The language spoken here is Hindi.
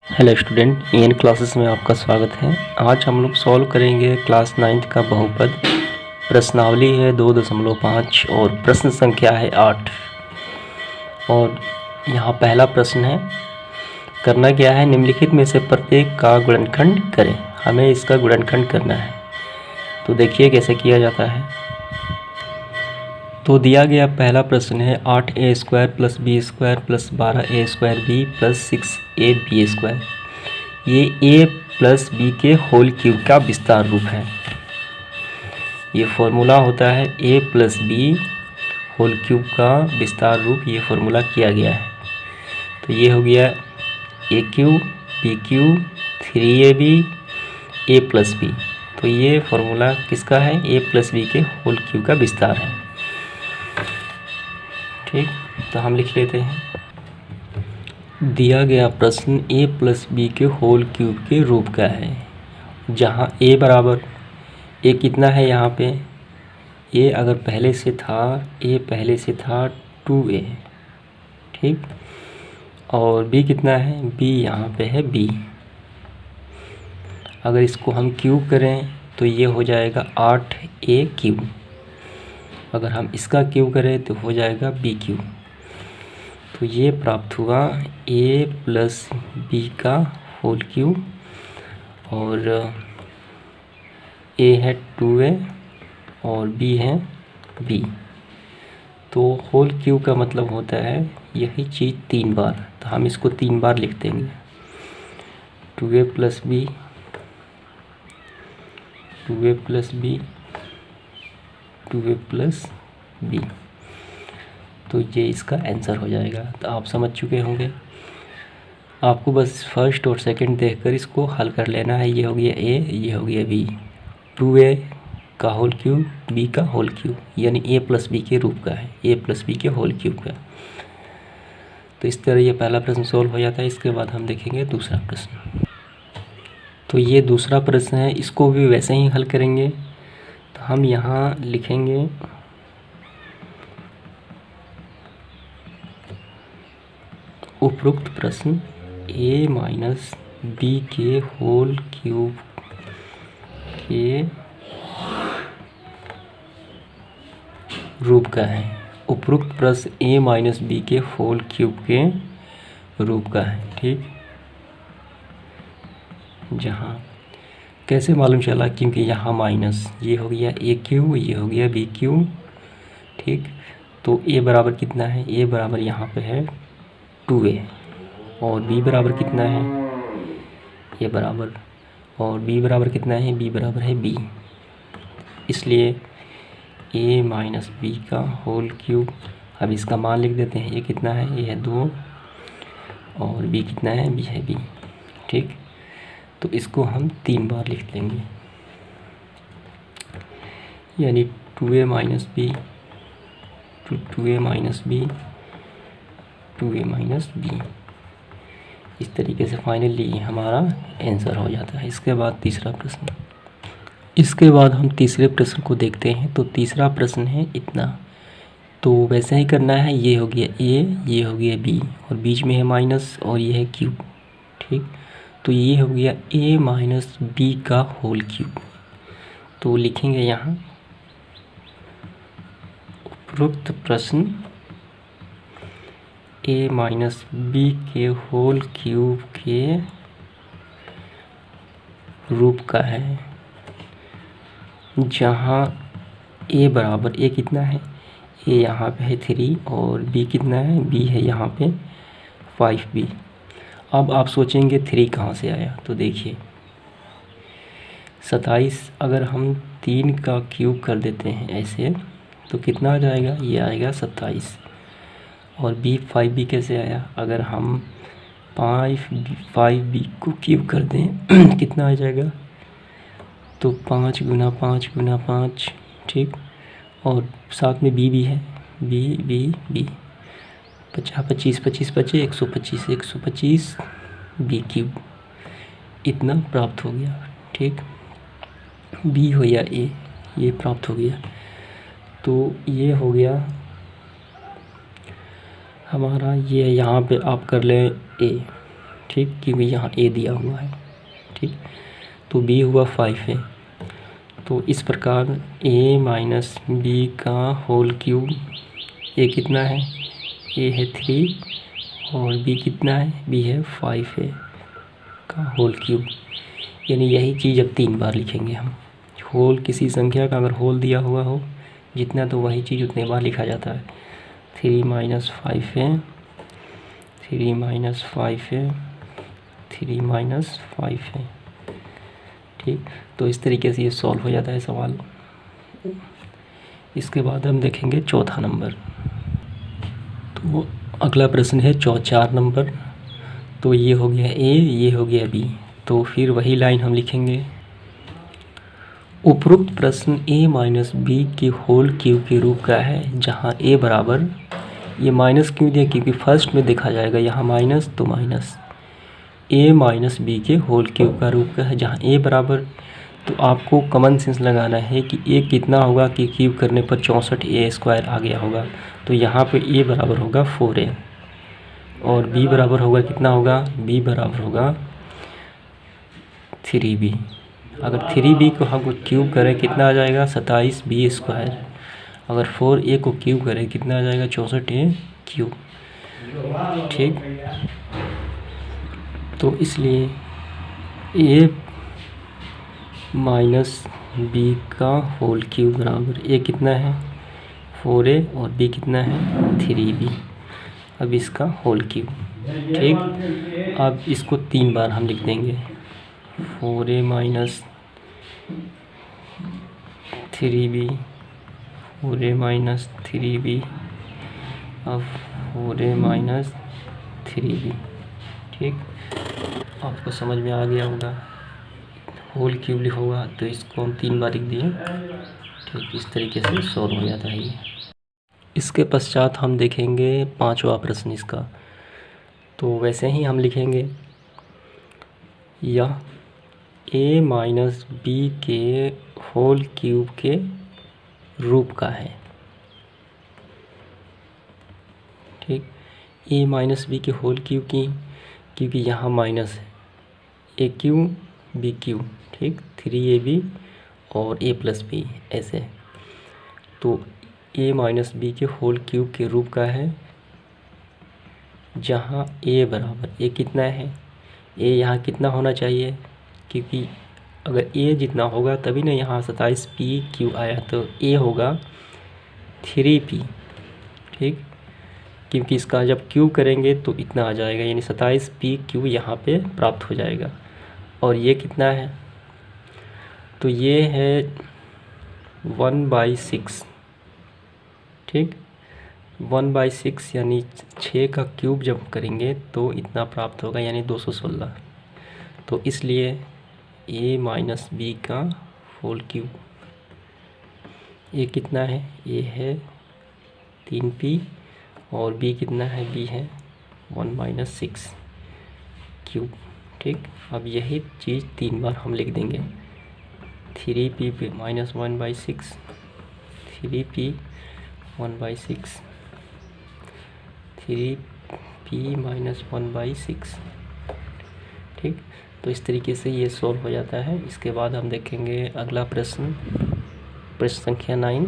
हेलो स्टूडेंट, इन क्लासेस में आपका स्वागत है। आज हम लोग सॉल्व करेंगे क्लास 9th का बहुपद। प्रश्नावली है 2.5 और प्रश्न संख्या है 8। और यहाँ पहला प्रश्न है, करना क्या है, निम्नलिखित में से प्रत्येक का गुणनखंड करें। हमें इसका गुणनखंड करना है, तो देखिए कैसे किया जाता है। तो दिया गया पहला प्रश्न है 8a² + b² + 12a² b + 6ab²। ये a + b के होल क्यूब का विस्तार रूप है। ये फॉर्मूला होता है a + b होल क्यूब का विस्तार रूप, ये फॉर्मूला किया गया है। तो ये हो गया a³ b³ 3ab a + b। तो ये फॉर्मूला किसका है, a + b के होल क्यूब का विस्तार है। ठीक, तो हम लिख लेते हैं। दिया गया प्रश्न a + b के होल क्यूब के रूप का है, जहाँ a बराबर, a कितना है यहाँ पे, a अगर पहले से था, a पहले से था 2a। ठीक, और b कितना है, b यहाँ पे है b। अगर इसको हम क्यूब करें तो ये हो जाएगा 8a³। अगर हम इसका क्यूब करें तो हो जाएगा b³। तो ये प्राप्त हुआ a + b का होल क्यूब, और a है 2a और b है b। तो होल क्यूब का मतलब होता है यही चीज़ 3 बार, तो हम इसको 3 बार लिख देंगे। 2a + b 2a + b 2a + b। तो ये इसका आंसर हो जाएगा। तो आप समझ चुके होंगे, आपको बस फर्स्ट और सेकंड देखकर इसको हल कर लेना है। ये हो गया a, ये हो गया b। 2a का होल क्यूब, b का होल क्यूब, यानी a + b के रूप का है, a + b के होल क्यूब का। तो इस तरह ये पहला प्रश्न सॉल्व हो जाता है। इसके बाद हम देखेंगे दूसरा प्रश्न। तो ये दूसरा प्रश्न है, इसको भी वैसे ही हल करेंगे। तो हम यहाँ लिखेंगे उपरोक्त प्रश्न a - b के होल क्यूब के रूप का है। उपरोक्त प्रश्न a - b के होल क्यूब के रूप का है। ठीक, जहाँ कैसे मालूम चला, क्योंकि यहाँ माइनस, ये हो गया a³, ये हो गया b³। ठीक, तो a बराबर कितना है, a बराबर यहाँ पे है 2a, और b बराबर कितना है, a बराबर, और b बराबर कितना है, b बराबर है b। इसलिए a - b का होल क्यूब, अब इसका मान लिख देते हैं। a कितना है, a है 2, और b कितना है, b है b। ठीक, तो इसको हम 3 बार लिख लेंगे, यानी 2a - b 2a - b 2a - b। इस तरीके से फाइनली हमारा आंसर हो जाता है। इसके बाद तीसरा प्रश्न। इसके बाद हम तीसरे प्रश्न को देखते हैं। तो तीसरा प्रश्न है इतना, तो वैसे ही करना है। ये हो गया a, ये हो गया b, और बीच में है माइनस, और ये है क्यूब। ठीक, तो ये हो गया a - b का होल क्यूब। तो लिखेंगे यहाँ उपरोक्त प्रश्न a - b के होल क्यूब के रूप का है, जहाँ a बराबर, a कितना है, a यहाँ पे है 3, और b कितना है, b है यहाँ पे 5b। अब आप सोचेंगे 3 कहाँ से आया, तो देखिए 27, अगर हम 3 का क्यूब कर देते हैं ऐसे, तो कितना आ जाएगा, ये आएगा 27। और b 5b कैसे आया, अगर हम 5b को क्यूब कर दें कितना आ जाएगा, तो 5 × 5 × 5। ठीक, और साथ में b भी है, b 50 25 25 बचे 125 125 b³ इतना प्राप्त हो गया। ठीक, b हो या a, ये प्राप्त हो गया। तो ये हो गया हमारा, ये यहाँ पे आप कर लें a। ठीक, क्योंकि यहाँ ए दिया हुआ है। ठीक, तो बी हुआ 5 है। तो इस प्रकार a माइनस बी का होल क्यूब, ए कितना है, ए है 3 और बी कितना है, बी है 5 है का होल क्यूब। यानी यही चीज़ अब 3 बार लिखेंगे हम। होल किसी संख्या का अगर होल दिया हुआ हो जितना, तो वही चीज़ उतने बार लिखा जाता है। 3 माइनस 5 है, 3 माइनस 5 है, 3 माइनस 5 है। ठीक, तो इस तरीके से ये सॉल्व हो जाता है सवाल। इसके बाद हम देखेंगे चौथा नंबर। तो अगला प्रश्न है 4 नंबर। तो ये हो गया ए, ये हो गया बी। तो फिर वही लाइन हम लिखेंगे। उपरोक्त प्रश्न a माइनस बी के होल क्यूब के रूप का है, जहाँ a बराबर, ये माइनस क्यों दिया, क्योंकि फर्स्ट में देखा जाएगा यहाँ माइनस, तो माइनस a माइनस बी के होल क्यूब का रूप का है, जहाँ a बराबर, तो आपको कॉमन सेंस लगाना है कि a कितना होगा कि क्यूब करने पर 64a² आ गया होगा। तो यहाँ पे a बराबर होगा 4a और b बराबर होगा, कितना होगा, b बराबर होगा 3b। अगर 3b को हम क्यूब करें कितना आ जाएगा, 27b²। अगर 4a को क्यूब करें कितना आ जाएगा, 64a³। ठीक, तो इसलिए a माइनस बी का होल क्यूब बराबर, a कितना है 4a और b कितना है 3b। अब इसका होल क्यूब। ठीक, अब इसको 3 बार हम लिख देंगे। 4a minus 3b, 4a minus 3b, अब 4a माइनस 3b। ठीक, आपको समझ में आ गया होगा। होल क्यूब लिखा होगा तो इसको हम 3 बार लिख दिए। ठीक, इस तरीके से सॉल्व हो जाता है ये। इसके पश्चात हम देखेंगे 5वां प्रश्न इसका। तो वैसे ही हम लिखेंगे, यह a माइनस बी के होल क्यूब के रूप का है। ठीक, a माइनस बी के होल क्यूब की, क्योंकि यहाँ माइनस है, ए क्यूब बी क्यूब। ठीक, 3ab और a प्लस बी ऐसे। तो a माइनस बी के होल क्यूब के रूप का है, जहाँ a बराबर, a कितना है, a यहाँ कितना होना चाहिए, क्योंकि अगर a जितना होगा तभी ना यहाँ 27p³ आया, तो a होगा 3p। ठीक, क्योंकि इसका जब क्यूब करेंगे तो इतना आ जाएगा, यानी 27p³ यहाँ पे प्राप्त हो जाएगा। और ये कितना है, तो ये है 1/6। ठीक, 1/6 यानी 6 का क्यूब जब करेंगे तो इतना प्राप्त होगा, यानी 216। तो इसलिए a माइनस बी का होल क्यूब, a कितना है, a है 3p और b कितना है, b है 1-6³ ठीक, अब यही चीज़ 3 बार हम लिख देंगे। 3p पे -1/6, 3p 1/6, 3p -1/6 ठीक। तो इस तरीके से ये सॉल्व हो जाता है। इसके बाद हम देखेंगे अगला प्रश्न, प्रश्न संख्या 9।